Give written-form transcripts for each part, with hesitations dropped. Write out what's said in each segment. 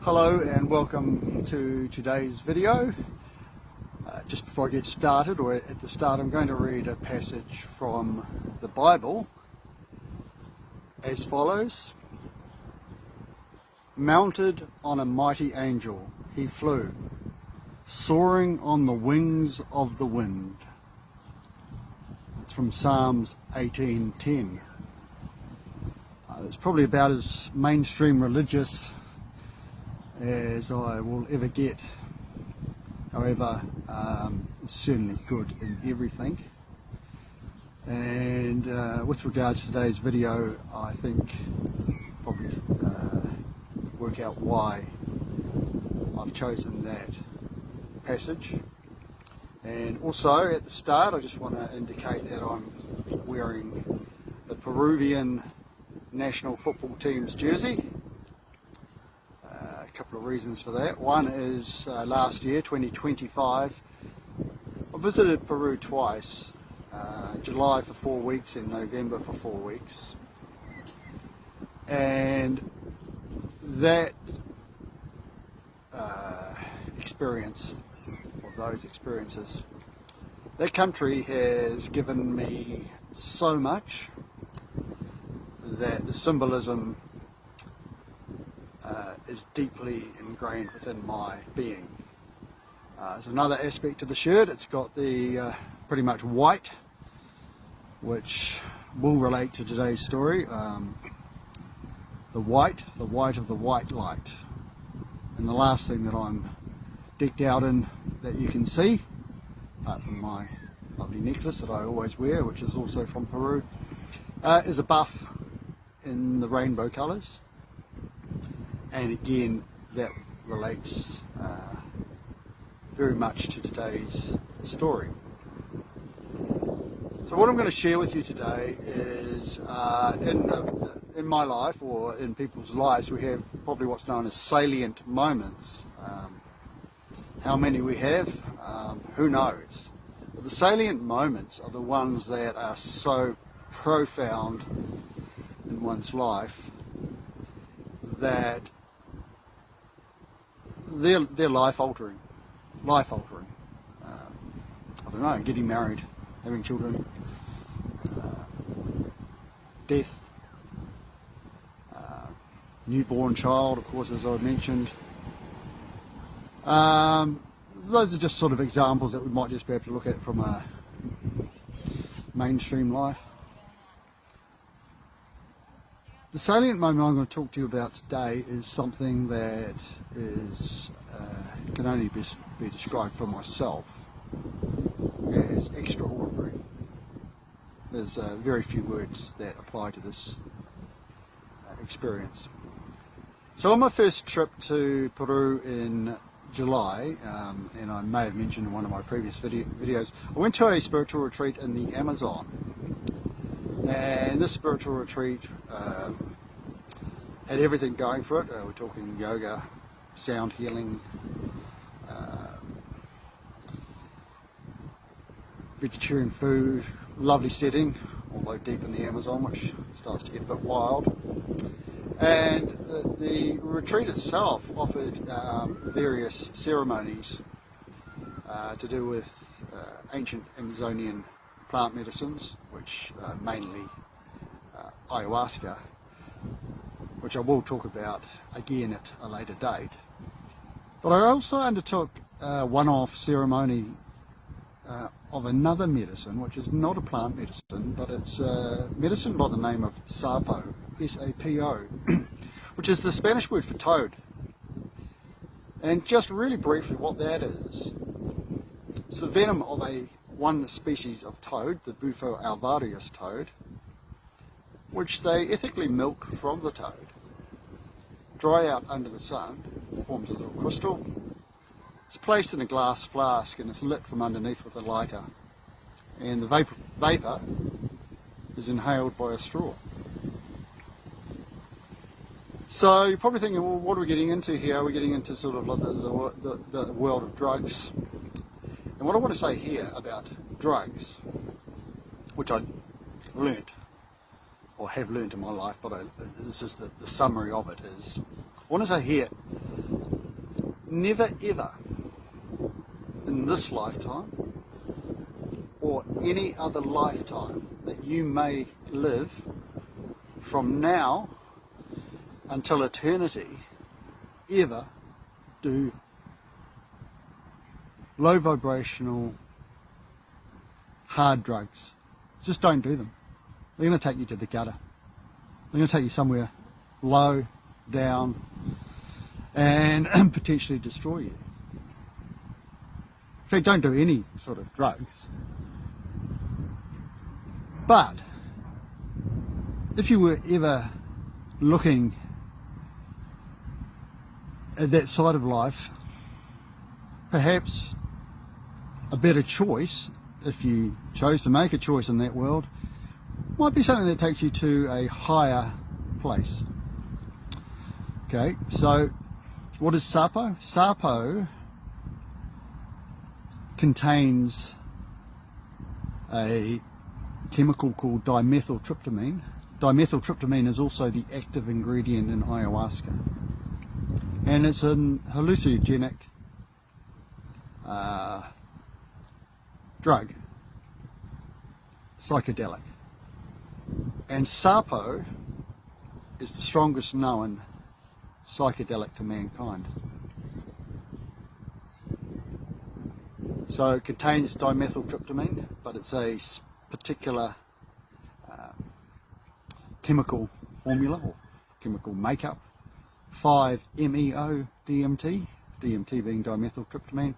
Hello and welcome to today's video. Just before I get started, or at the start, I'm going to read a passage from the Bible as follows. Mounted on a mighty angel, he flew, soaring on the wings of the wind. It's from Psalms 18:10. It's probably about as mainstream religious as I will ever get. However, it's certainly good in everything. And with regards to today's video, I think probably work out why I've chosen that passage. And also at the start, I just want to indicate that I'm wearing the Peruvian national football team's jersey. A couple of reasons for that. One is last year, 2025, I visited Peru twice, July for 4 weeks and November for 4 weeks. And that experience, or those experiences, that country has given me so much that the symbolism is deeply ingrained within my being. There's another aspect to the shirt. It's got the pretty much white, which will relate to today's story. The white of the white light. And the last thing that I'm decked out in that you can see, apart from my lovely necklace that I always wear, which is also from Peru, is a buff in the rainbow colours. And again, that relates very much to today's story. So what I'm going to share with you today is in my life, or in people's lives, we have probably what's known as salient moments. How many we have, who knows? But the salient moments are the ones that are so profound in one's life that they're life altering. I don't know, getting married, having children, death, newborn child, of course, as I mentioned. Those are just sort of examples that we might just be able to look at from a mainstream life. The salient moment I'm going to talk to you about today is something that is can only be described for myself as extraordinary. There's very few words that apply to this experience. So on my first trip to Peru in July, and I may have mentioned in one of my previous videos, I went to a spiritual retreat in the Amazon. And this spiritual retreat had everything going for it. We're talking yoga, sound healing, vegetarian food, lovely setting, although deep in the Amazon, which starts to get a bit wild. And the retreat itself offered various ceremonies to do with ancient Amazonian plant medicines, which mainly ayahuasca, which I will talk about again at a later date. But I also undertook a one-off ceremony of another medicine, which is not a plant medicine, but it's a medicine by the name of Sapo, S-A-P-O, which is the Spanish word for toad. And just really briefly what that is, it's the venom of one species of toad, the Bufo Alvarius toad, which they ethically milk from the toad, dry out under the sun, forms a little crystal. It's placed in a glass flask and it's lit from underneath with a lighter, and the vapour is inhaled by a straw. So you're probably thinking, well, what are we getting into here? Are we getting into sort of like the world of drugs? And what I want to say here about drugs, which I learnt, or have learnt in my life, but this is the summary of it, is I want to say here never ever in this lifetime or any other lifetime that you may live from now until eternity ever do low vibrational hard drugs. Just don't do them. They're going to take you to the gutter. They're going to take you somewhere low, down, and potentially destroy you. In fact, don't do any sort of drugs. But if you were ever looking at that side of life, perhaps a better choice, if you chose to make a choice in that world, might be something that takes you to a higher place. Okay, so what is Sapo? Sapo contains a chemical called dimethyltryptamine. Dimethyltryptamine is also the active ingredient in ayahuasca, and it's an hallucinogenic drug, psychedelic. And Sapo is the strongest known psychedelic to mankind. So it contains dimethyltryptamine, but it's a particular chemical formula or chemical makeup, 5-MeO-DMT, DMT being dimethyltryptamine.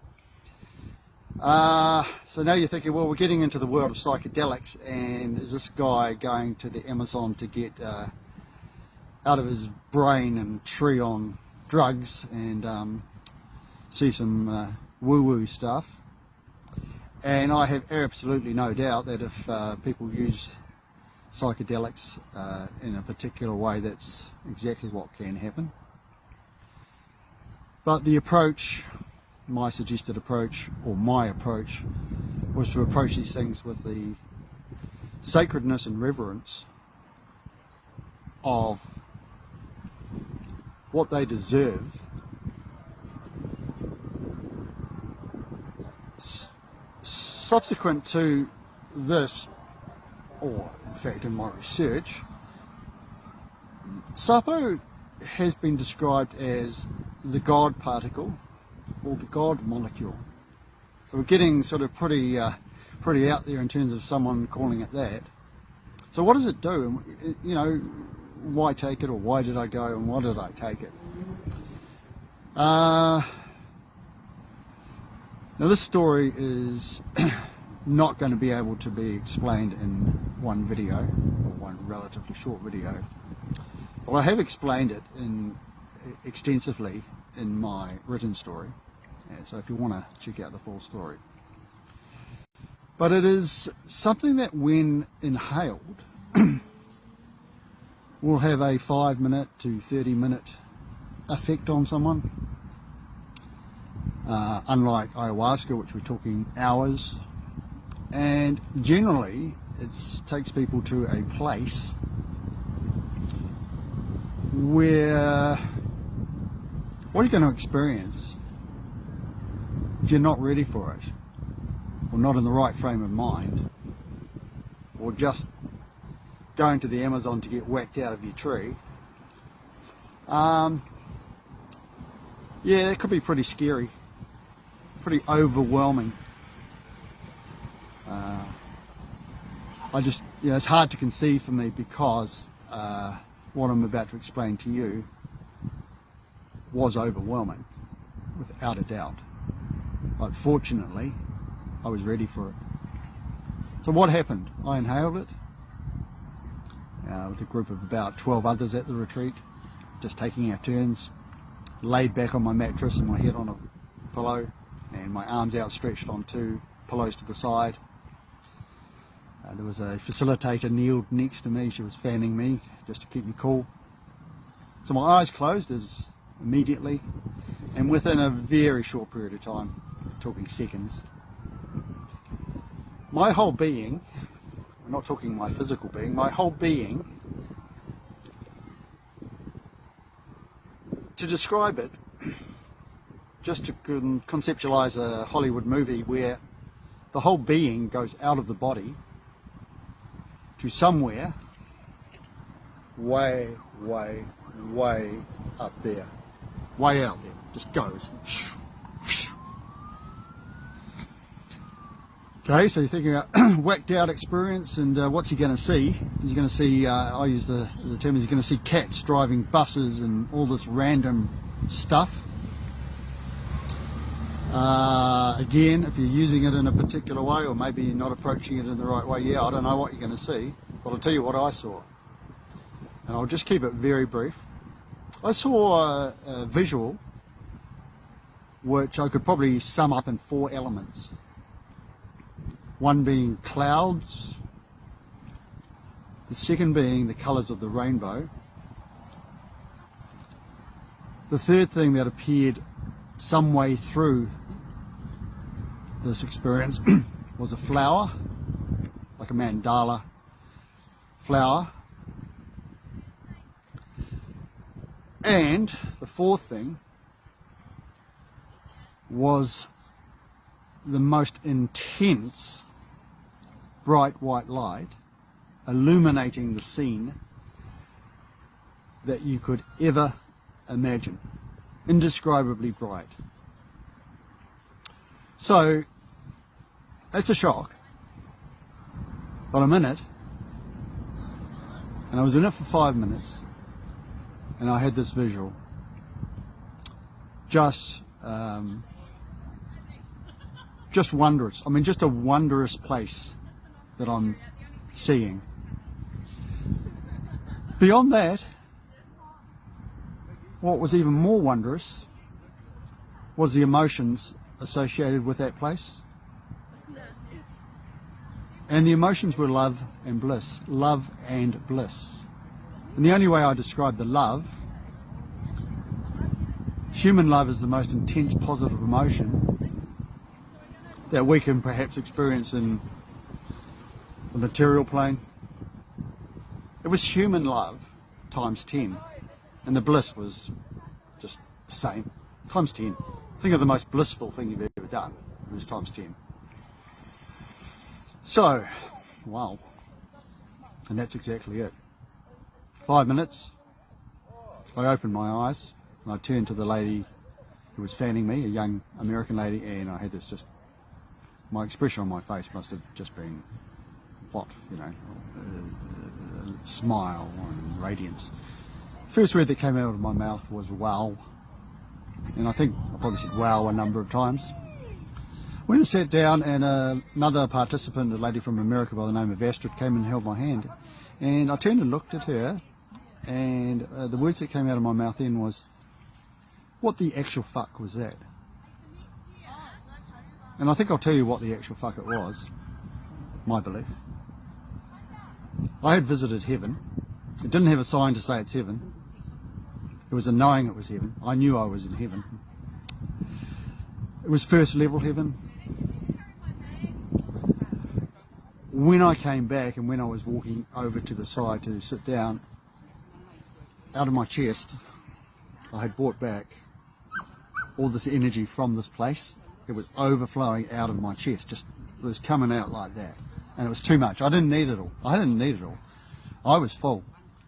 So now you're thinking, well, we're getting into the world of psychedelics, and is this guy going to the Amazon to get out of his brain and tree on drugs and see some woo-woo stuff? And I have absolutely no doubt that if people use psychedelics in a particular way, that's exactly what can happen. But the approach, my suggested approach, or my approach, was to approach these things with the sacredness and reverence of what they deserve, subsequent to this, or in fact in my research, Sapo has been described as the God particle or the God molecule. So we're getting sort of pretty out there in terms of someone calling it that. So what does it do? And, you know, why take it, or why did I go, and why did I take it? Now this story is not going to be able to be explained in one video, or one relatively short video. Well, I have explained it extensively in my written story, so if you want to check out the full story. But it is something that when inhaled will have a 5-minute to 30-minute effect on someone. Unlike ayahuasca, which we're talking hours, and generally it takes people to a place where what are you going to experience if you're not ready for it, or not in the right frame of mind, or just going to the Amazon to get whacked out of your tree. Yeah, it could be pretty scary, pretty overwhelming. It's hard to conceive for me, because what I'm about to explain to you was overwhelming, without a doubt. But fortunately, I was ready for it. So what happened? I inhaled it with a group of about 12 others at the retreat, just taking our turns, laid back on my mattress and my head on a pillow, and my arms outstretched on 2 pillows to the side. There was a facilitator kneeled next to me. She was fanning me just to keep me cool. So my eyes closed immediately, and within a very short period of time, talking seconds, my whole being, I'm not talking my physical being, my whole being, to describe it, just to conceptualize a Hollywood movie where the whole being goes out of the body to somewhere way, way, way up there, way out there, just goes. Okay, so you're thinking about whacked out experience, and what's he going to see? He's going to see, I use the term, he's going to see cats driving buses and all this random stuff. Again, if you're using it in a particular way, or maybe you're not approaching it in the right way, yeah, I don't know what you're going to see, but I'll tell you what I saw. And I'll just keep it very brief. I saw a visual which I could probably sum up in 4 elements. One being clouds, the second being the colours of the rainbow, the third thing that appeared some way through this experience was a flower, like a mandala flower, and the fourth thing was the most intense bright white light illuminating the scene that you could ever imagine. Indescribably bright. So it's a shock, but I'm in it, and I was in it for 5 minutes, and I had this visual. Just wondrous. I mean, just a wondrous place that I'm seeing. Beyond that, what was even more wondrous was the emotions associated with that place. And the emotions were love and bliss. Love and bliss. And the only way I describe the love, human love is the most intense positive emotion that we can perhaps experience in the material plane. It was human love times 10, and the bliss was just the same, times 10. Think of the most blissful thing you've ever done, it was times 10. So, wow, and that's exactly it. 5 minutes, I opened my eyes, and I turned to the lady who was fanning me, a young American lady, and I had this just, my expression on my face must have just been, what, you know, a smile and radiance. First word that came out of my mouth was wow, and I think I probably said wow a number of times. Went and sat down, and another participant, a lady from America by the name of Astrid, came and held my hand, and I turned and looked at her, and the words that came out of my mouth then was, what the actual fuck was that? And I think I'll tell you what the actual fuck it was, my belief. I had visited heaven. It didn't have a sign to say it's heaven. It was a knowing it was heaven. I knew I was in heaven. It was first level heaven. When I came back and when I was walking over to the side to sit down, out of my chest, I had brought back all this energy from this place. It was overflowing out of my chest, just it was coming out like that. And it was too much. I didn't need it all. I didn't need it all. I was full.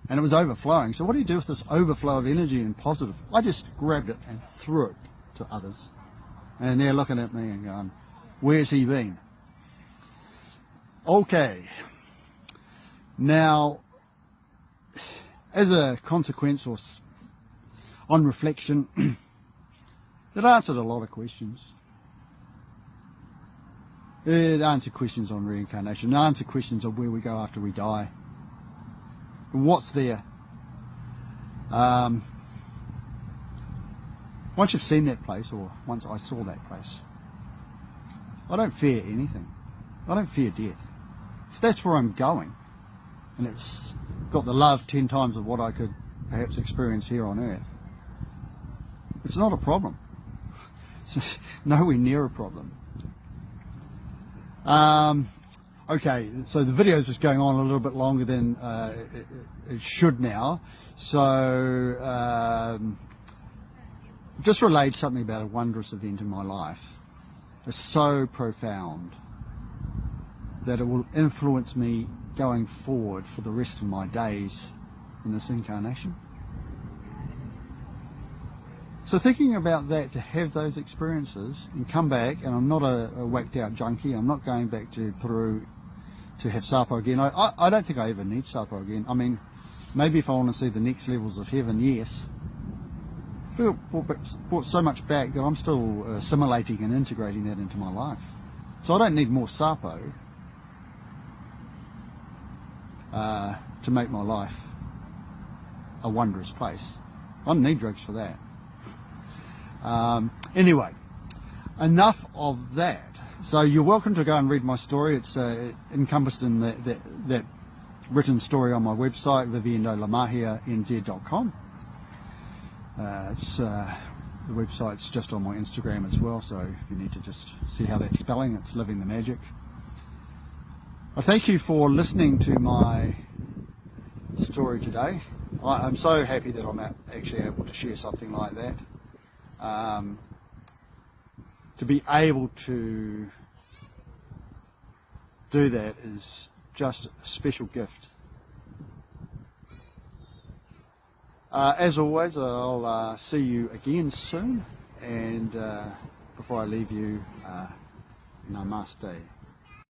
And it was overflowing. So what do you do with this overflow of energy and positive? I just grabbed it and threw it to others. And they're looking at me and going, where's he been? Okay. Now, as a consequence or on reflection, it answered a lot of questions. It answered questions on reincarnation. It answered questions on where we go after we die. What's there? Once you've seen that place, or once I saw that place, I don't fear anything. I don't fear death. If that's where I'm going, and it's got the love 10 times of what I could perhaps experience here on earth, it's not a problem. It's nowhere near a problem. Okay, so the video is just going on a little bit longer than it should now. So just relayed something about a wondrous event in my life. It's so profound that it will influence me going forward for the rest of my days in this incarnation. So thinking about that, to have those experiences and come back, and I'm not a whacked out junkie, I'm not going back to Peru to have Sapo again. I don't think I ever need Sapo again. I mean, maybe if I want to see the next levels of heaven, yes. But it brought so much back that I'm still assimilating and integrating that into my life. So I don't need more Sapo to make my life a wondrous place. I don't need drugs for that. Anyway, enough of that. So you're welcome to go and read my story. It's encompassed in that written story on my website, viviendolamahia.nz.com. The website's just on my Instagram as well, so if you need to just see how that's spelling, it's Living the Magic. I thank you for listening to my story today. I'm so happy that I'm actually able to share something like that. To be able to do that is just a special gift. As always, I'll see you again soon, and before I leave you, namaste.